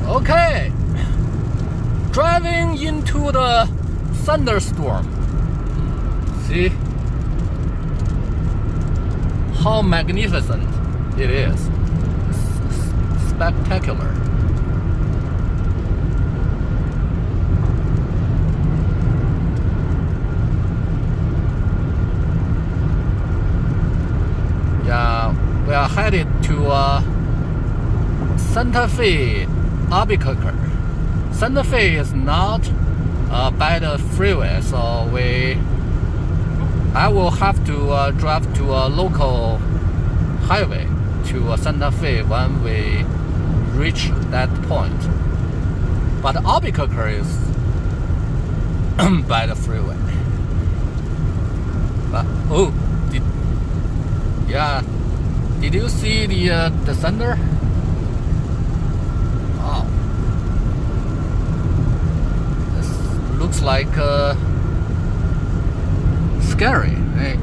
Okay, driving into the thunderstorm. See how magnificent it is. Spectacular. Yeah, we are headed to Santa Fe, Albuquerque. Santa Fe is not by the freeway, so I will have to drive to a local highway to Santa Fe when we reach that point. But Albuquerque is by the freeway. But did you see the thunder? Wow, this looks like scary, eh?